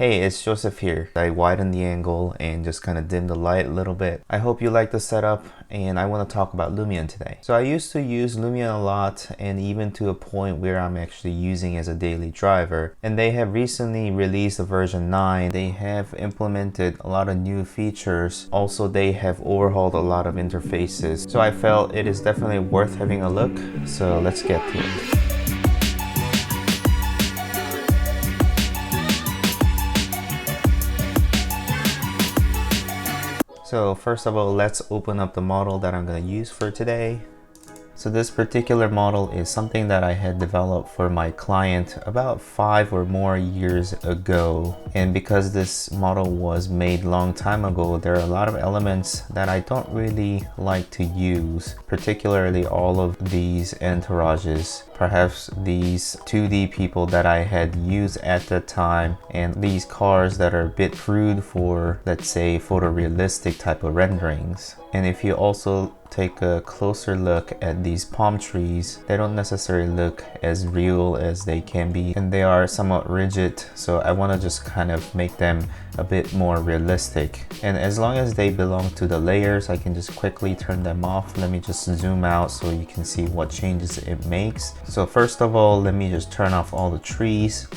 Hey, it's Joseph here. I widened the angle and just kind of dimmed the light a little bit. I hope you like the setup, and I want to talk about Lumion today. So I used to use Lumion a lot, and even to a point where I'm actually using as a daily driver. And they have recently released a version 9. They have implemented a lot of new features. Also, they have overhauled a lot of interfaces. So I felt it is definitely worth having a look. So let's get to it. So first of all, let's open up the model that I'm going to use for today. So this particular model is something that I had developed for my client about 5 or more years ago. And because this model was made long time ago, there are a lot of elements that I don't really like to use, particularly all of these Entourages, perhaps these 2D people that I had used at the time, and these cars that are a bit crude for, let's say, photorealistic type of renderings. And if you also take a closer look at these palm trees, they don't necessarily look as real as they can be, and they are somewhat rigid, so I want to just kind of make them a bit more realistic. And as long as they belong to the layers, I can just quickly turn them off. Let me just zoom out so you can see what changes it makes. So first of all, let me just turn off all the trees.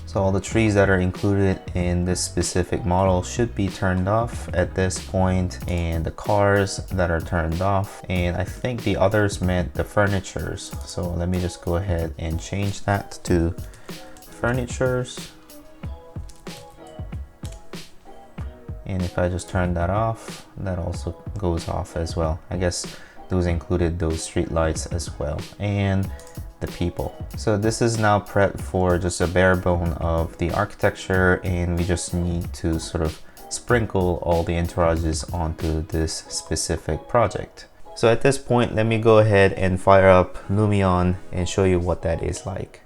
So all the trees that are included in this specific model should be turned off at this point, and the cars that are turned off, and I think the others meant the furnitures. So let me just go ahead and change that to furnitures. And if I just turn that off, that also goes off as well. I guess those included those streetlights as well, and the people. So this is now prepped for just a bare bone of the architecture, and we just need to sort of sprinkle all the entourages onto this specific project. So at this point, let me go ahead and fire up Lumion and show you what that is like.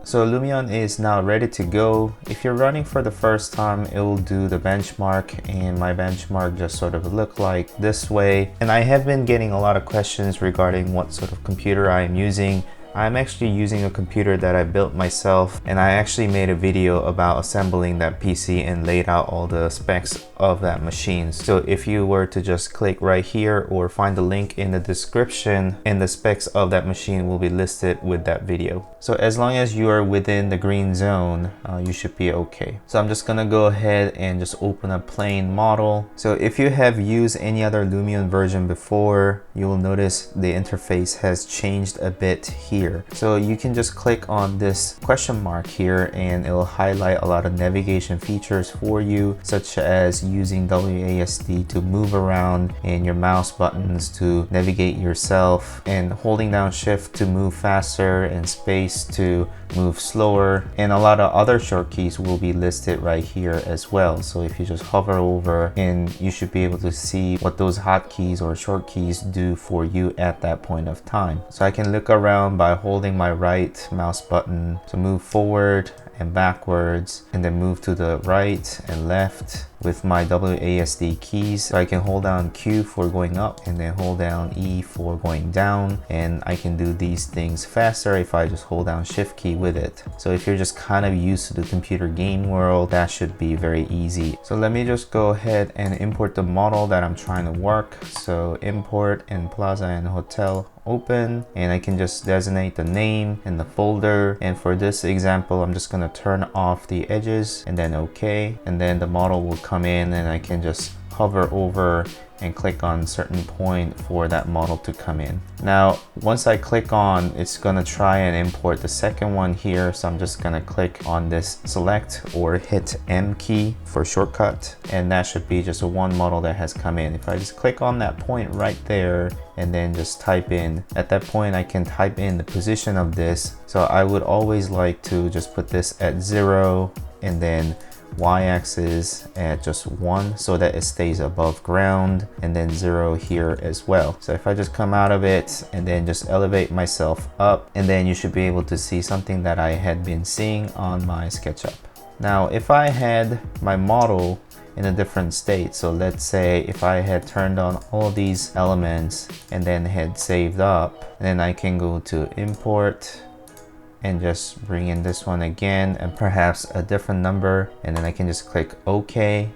So Lumion is now ready to go. If you're running for the first time, it will do the benchmark, and my benchmark just sort of look like this way. And I have been getting a lot of questions regarding what sort of computer I am using. I'm actually using a computer that I built myself, and I actually made a video about assembling that PC and laid out all the specs of that machine. So if you were to just click right here or find the link in the description, and the specs of that machine will be listed with that video. So as long as you are within the green zone, you should be okay. So I'm just gonna go ahead and just open a plain model. So if you have used any other Lumion version before, you will notice the interface has changed a bit here. So you can just click on this question mark here, and it will highlight a lot of navigation features for you, such as using WASD to move around, and your mouse buttons to navigate yourself, and holding down shift to move faster, and space to move slower, and a lot of other short keys will be listed right here as well. So if you just hover over, and you should be able to see what those hotkeys or short keys do for you at that point of time. So I can look around by holding my right mouse button to move forward and backwards, and then move to the right and left with my WASD keys. So I can hold down Q for going up, and then hold down E for going down, and I can do these things faster if I just hold down shift key with it. So if you're just kind of used to the computer game world, that should be very easy. So let me just go ahead and import the model that I'm trying to work. So import, and Plaza and Hotel open, and I can just designate the name and the folder. And for this example, I'm just going to turn off the edges, and then OK, and then the model will come in, and I can just hover over and click on a certain point for that model to come in. Now once I click on, it's gonna try and import the second one here, so I'm just gonna click on this select or hit M key for shortcut, and that should be just a one model that has come in. If I just click on that point right there and then just type in, at that point I can type in the position of this. So I would always like to just put this at 0, and then y-axis at just 1 so that it stays above ground, and then 0 here as well. So if I just come out of it and then just elevate myself up, and then you should be able to see something that I had been seeing on my SketchUp. Now if I had my model in a different state, so let's say if I had turned on all these elements and then had saved up, then I can go to import, and just bring in this one again and perhaps a different number, and then I can just click OK.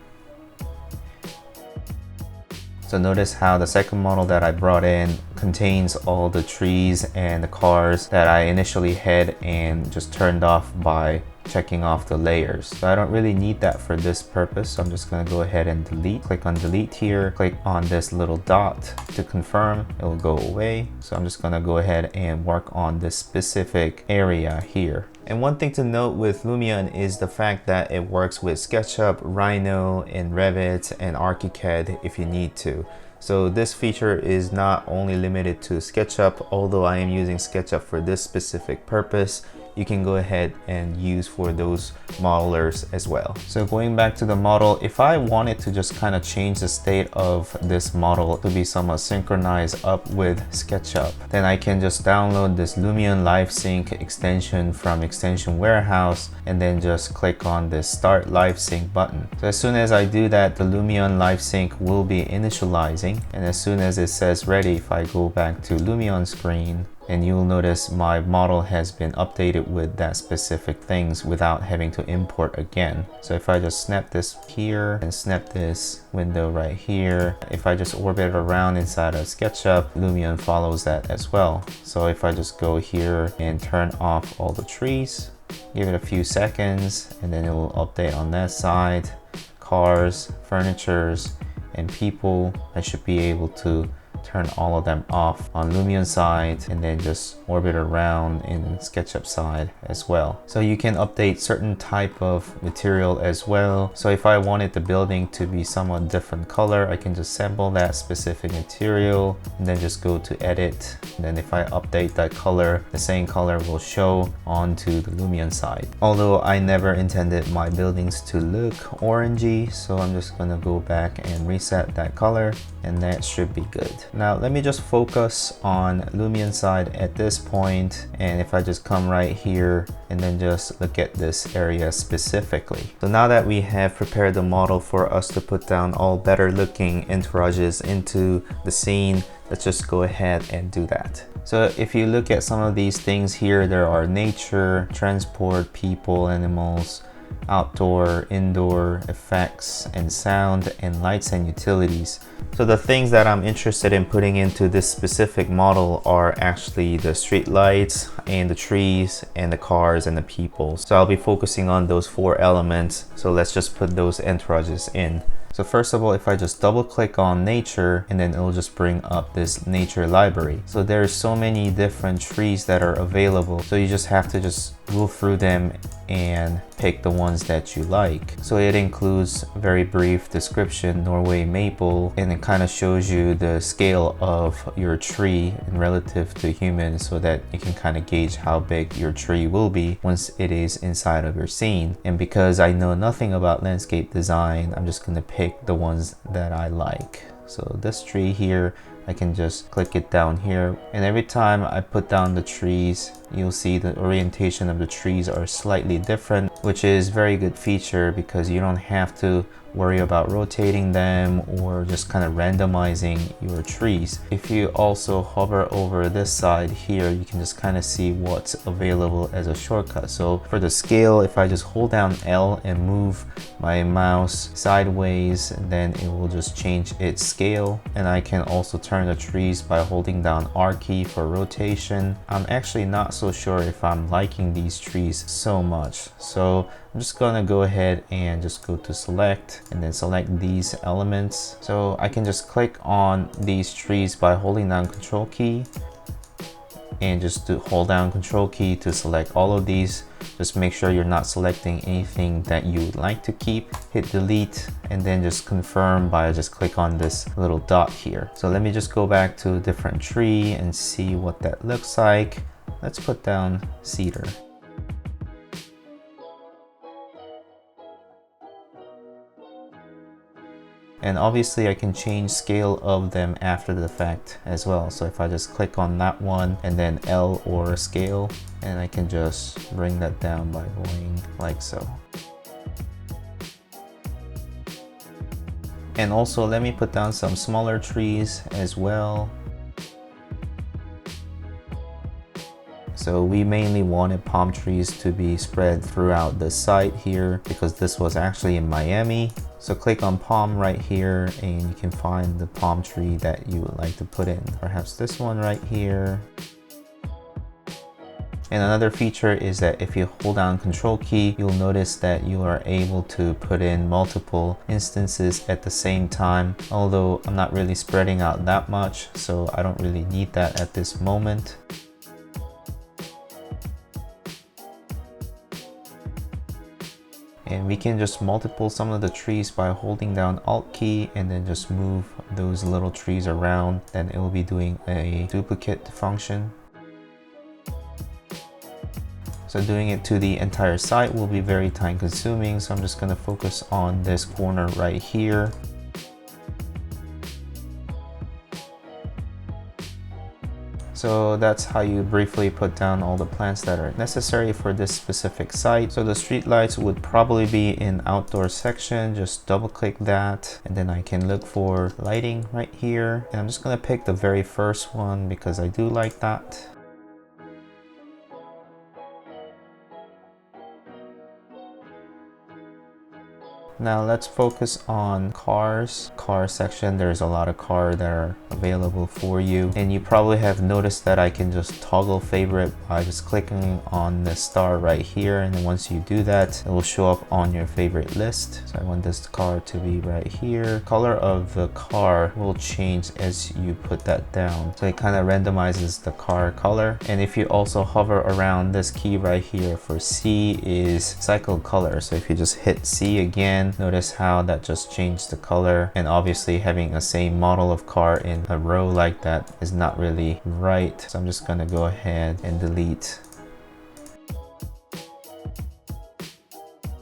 So notice how the second model that I brought in contains all the trees and the cars that I initially had and just turned off by checking off the layers. So I don't really need that for this purpose. So I'm just going to go ahead and delete. Click on delete here. Click on this little dot to confirm. It will go away. So I'm just going to go ahead and work on this specific area here. And one thing to note with Lumion is the fact that it works with SketchUp, Rhino, and Revit, and ArchiCAD if you need to. So this feature is not only limited to SketchUp, although I am using SketchUp for this specific purpose. You can go ahead and use for those modelers as well. So going back to the model, if I wanted to just kind of change the state of this model to be somewhat synchronized up with SketchUp, then I can just download this Lumion LiveSync extension from Extension Warehouse and then just click on this Start LiveSync button. So as soon as I do that, the Lumion LiveSync will be initializing, and as soon as it says ready, if I go back to Lumion screen, and you'll notice my model has been updated with that specific things without having to import again. So if I just snap this here and snap this window right here, if I just orbit around inside of SketchUp, Lumion follows that as well. So if I just go here and turn off all the trees, give it a few seconds, and then it will update on that side. Cars, furnitures, and people, I should be able to turn all of them off on Lumion side and then just orbit around in SketchUp side as well. So you can update certain type of material as well. So if I wanted the building to be somewhat different color, I can just sample that specific material and then just go to edit. And then if I update that color, the same color will show onto the Lumion side. Although I never intended my buildings to look orangey, so I'm just gonna go back and reset that color, and that should be good. Now let me just focus on Lumion side at this point, and if I just come right here and then just look at this area specifically. So now that we have prepared the model for us to put down all better looking entourages into the scene, let's just go ahead and do that. So if you look at some of these things here, there are nature, transport, people, animals, outdoor, indoor, effects and sound, and lights and utilities. So the things that I'm interested in putting into this specific model are actually the street lights and the trees and the cars and the people. So I'll be focusing on those 4 elements. So let's just put those entourages in. So first of all, if I just double click on nature, and then it'll just bring up this nature library. So there's so many different trees that are available. So you just have to just go through them and pick the ones that you like. So it includes a very brief description, Norway maple, and it kind of shows you the scale of your tree in relative to humans so that you can kind of gauge how big your tree will be once it is inside of your scene. And because I know nothing about landscape design, I'm just going to pick the ones that I like. So this tree here, I can just click it down here, and every time I put down the trees, you'll see the orientation of the trees are slightly different, which is a very good feature because you don't have to worry about rotating them or just kind of randomizing your trees. If you also hover over this side here, you can just kind of see what's available as a shortcut. So for the scale, if I just hold down L and move my mouse sideways, then it will just change its scale. And I can also turn the trees by holding down R key for rotation. I'm actually not so sure if I'm liking these trees so much. So I'm just gonna go ahead and just go to select and then select these elements. So I can just click on these trees by holding down Control key and just to hold down Control key to select all of these. Just make sure you're not selecting anything that you would like to keep. Hit delete and then just confirm by just click on this little dot here. So let me just go back to a different tree and see what that looks like. Let's put down cedar. And obviously I can change scale of them after the fact as well. So if I just click on that one and then L or scale, and I can just bring that down by going like so. And also let me put down some smaller trees as well. So we mainly wanted palm trees to be spread throughout the site here because this was actually in Miami. So click on palm right here and you can find the palm tree that you would like to put in. Perhaps this one right here. And another feature is that if you hold down Control key, you'll notice that you are able to put in multiple instances at the same time. Although I'm not really spreading out that much, so I don't really need that at this moment. And we can just multiple some of the trees by holding down Alt key and then just move those little trees around. Then it will be doing a duplicate function. So doing it to the entire site will be very time consuming. So I'm just going to focus on this corner right here. So that's how you briefly put down all the plants that are necessary for this specific site. So the streetlights would probably be in outdoor section. Just double click that and then I can look for lighting right here. And I'm just going to pick the very first one because I do like that. Now let's focus on cars. Car section, there's a lot of cars that are available for you. And you probably have noticed that I can just toggle favorite by just clicking on the star right here. And then once you do that, it will show up on your favorite list. So I want this car to be right here. Color of the car will change as you put that down. So it kind of randomizes the car color. And if you also hover around this key right here for C is cycle color. So if you just hit C again, notice how that just changed the color. And obviously having a same model of car in a row like that is not really right. So I'm just gonna go ahead and delete.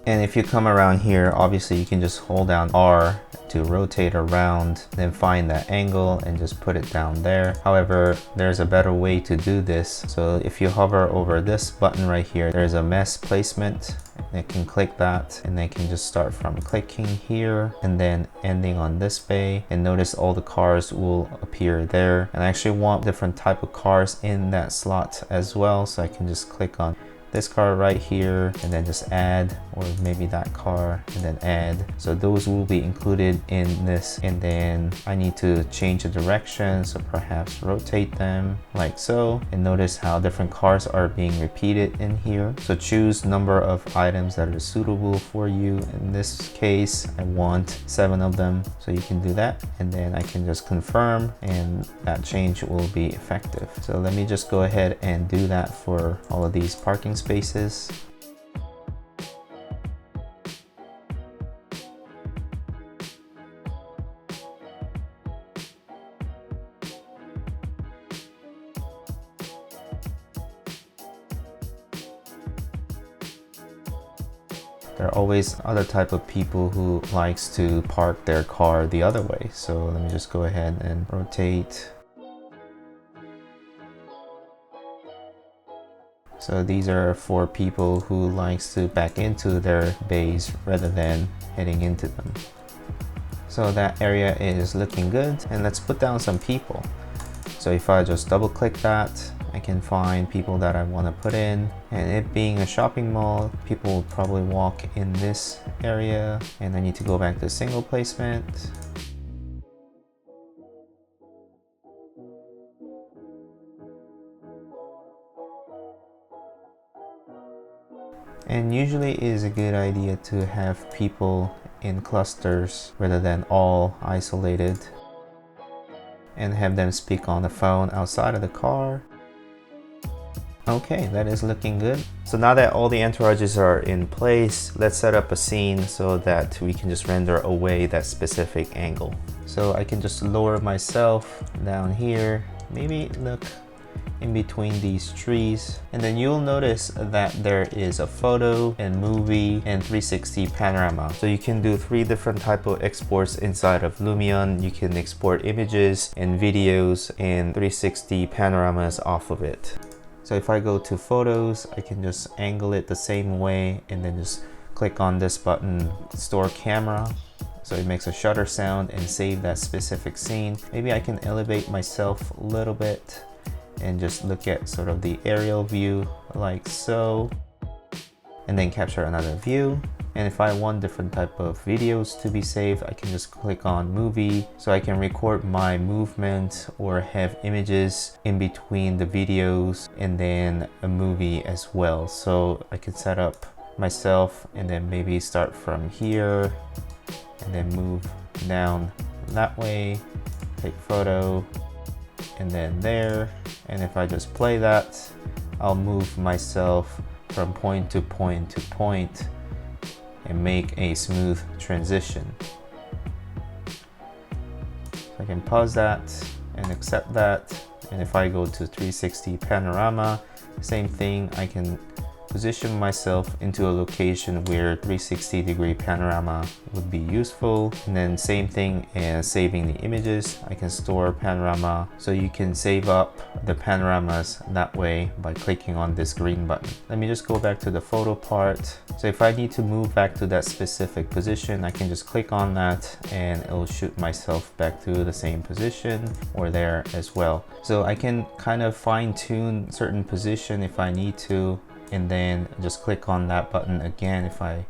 And if you come around here, obviously you can just hold down R to rotate around, then find that angle and just put it down there. However, there's a better way to do this. So if you hover over this button right here, there's a mesh placement. They can click that and they can just start from clicking here and then ending on this bay, and notice all the cars will appear there. And I actually want different type of cars in that slot as well, so I can just click on this car right here and then just add, or maybe that car and then add. So those will be included in this. And then I need to change the direction, so perhaps rotate them like so, and notice how different cars are being repeated in here. So choose number of items that are suitable for you. In this case I want 7 of them, so you can do that, and then I can just confirm and that change will be effective. So let me just go ahead and do that for all of these parking spaces. There are always other type of people who likes to park their car the other way. So let me just go ahead and rotate. So these are for people who likes to back into their bays rather than heading into them. So that area is looking good, and let's put down some people. So if I just double click that, I can find people that I want to put in. And it being a shopping mall, people will probably walk in this area, and I need to go back to single placement. And usually it is a good idea to have people in clusters rather than all isolated, and have them speak on the phone outside of the car. Okay, that is looking good. So now that all the entourages are in place, let's set up a scene so that we can just render away that specific angle. So I can just lower myself down here, maybe look in between these trees, and then you'll notice that there is a photo and movie and 360 panorama. So you can do 3 different type of exports inside of Lumion. You can export images and videos and 360 panoramas off of it. So if I go to photos, I can just angle it the same way and then just click on this button, store camera. So it makes a shutter sound and save that specific scene. Maybe I can elevate myself a little bit and just look at sort of the aerial view like so, and then capture another view. And if I want different type of videos to be saved, I can just click on movie, so I can record my movement or have images in between the videos and then a movie as well. So I could set up myself and then maybe start from here and then move down that way, take photo, and then there. And if I just play that, I'll move myself from point to point to point and make a smooth transition. So I can pause that and accept that. And if I go to 360 panorama, same thing, I can position myself into a location where 360-degree panorama would be useful. And then same thing as saving the images, I can store panorama, so you can save up the panoramas that way by clicking on this green button. Let me just go back to the photo part. So if I need to move back to that specific position, I can just click on that and it'll shoot myself back to the same position or there as well. So I can kind of fine-tune certain position if I need to, and then just click on that button again if I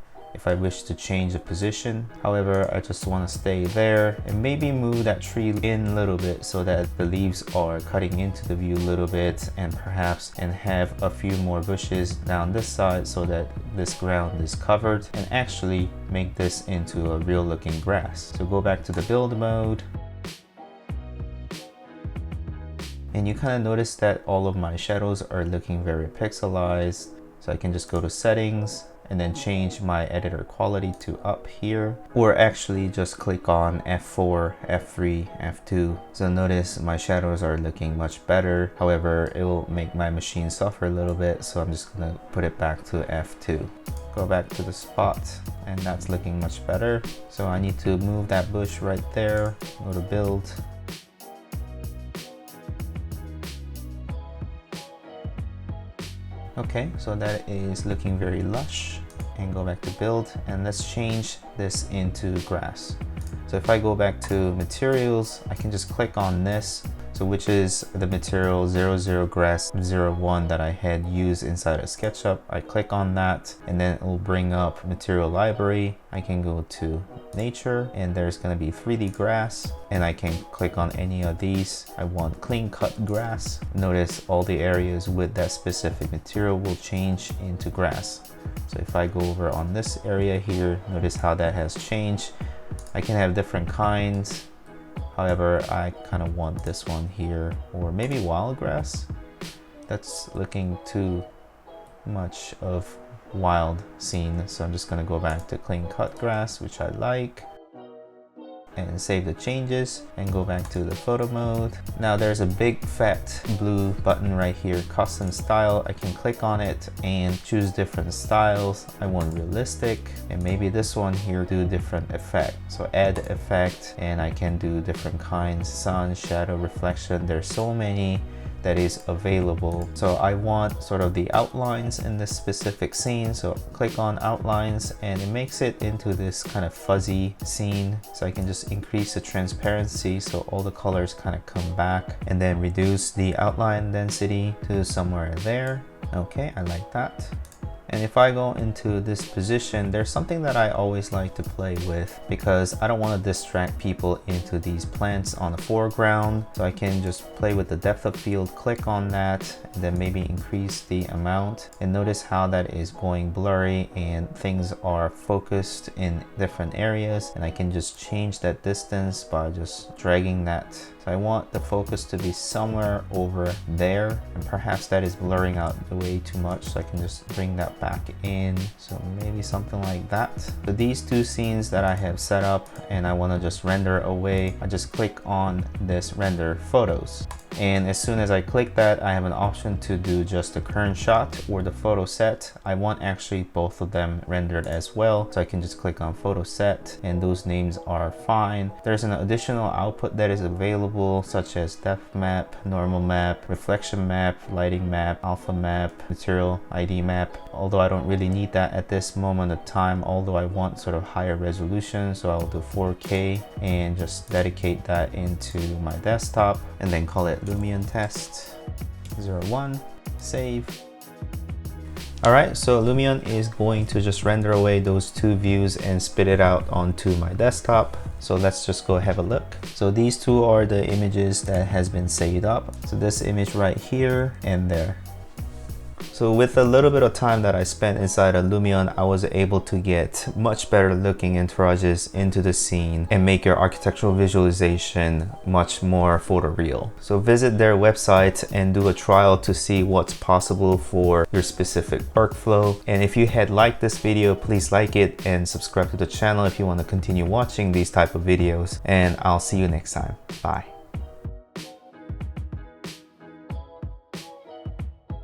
wish to change the position. However, I just want to stay there and maybe move that tree in a little bit so that the leaves are cutting into the view a little bit, and perhaps have a few more bushes down this side so that this ground is covered, and actually make this into a real looking grass. So go back to the build mode. And you kind of notice that all of my shadows are looking very pixelized. So I can just go to settings and then change my editor quality to up here, or actually just click on F4, F3, F2. So notice my shadows are looking much better. However, it will make my machine suffer a little bit. So I'm just gonna put it back to F2. Go back to the spot, and that's looking much better. So I need to move that bush right there, go to build. Okay, so that is looking very lush, and go back to build, and let's change this into grass. So if I go back to materials, I can just click on this, so which is the material 00 grass 01 that I had used inside of SketchUp. I click on that and then it will bring up material library. I can go to nature and there's going to be 3D grass, and I can click on any of these. I want clean cut grass. Notice all the areas with that specific material will change into grass. So if I go over on this area here, notice how that has changed. I can have different kinds. However, I kind of want this one here, or maybe wild grass. That's looking too much of wild scene. So I'm just gonna go back to clean cut grass, which I like, and save the changes and go back to the photo mode. Now there's a big fat blue button right here, custom style. I can click on it and choose different styles. I want realistic, and maybe this one here, do different effect. So add effect, and I can do different kinds, sun, shadow, reflection. There's so many that is available. So I want sort of the outlines in this specific scene, so click on outlines and it makes it into this kind of fuzzy scene. So I can just increase the transparency so all the colors kind of come back, and then reduce the outline density to somewhere there. Okay, I like that. And if I go into this position, there's something that I always like to play with, because I don't want to distract people into these plants on the foreground. So I can just play with the depth of field, click on that, and then maybe increase the amount. And notice how that is going blurry and things are focused in different areas. And I can just change that distance by just dragging that. So I want the focus to be somewhere over there, and perhaps that is blurring out way too much, so I can just bring that back in. So maybe something like that. So these two scenes that I have set up and I want to just render away, I just click on this render photos. And as soon as I click that, I have an option to do just the current shot or the photo set. I want actually both of them rendered as well. So I can just click on photo set, and those names are fine. There's an additional output that is available, such as depth map, normal map, reflection map, lighting map, alpha map, material ID map. Although I don't really need that at this moment of time, although I want sort of higher resolution, so I'll do 4K and just dedicate that into my desktop and then call it Lumion test. 01, save. All right, so Lumion is going to just render away those two views and spit it out onto my desktop. So let's just go have a look. So these two are the images that has been saved up. So this image right here and there. So with a little bit of time that I spent inside of Lumion, I was able to get much better looking entourages into the scene and make your architectural visualization much more photoreal. So visit their website and do a trial to see what's possible for your specific workflow. And if you had liked this video, please like it and subscribe to the channel if you want to continue watching these type of videos. And I'll see you next time. Bye.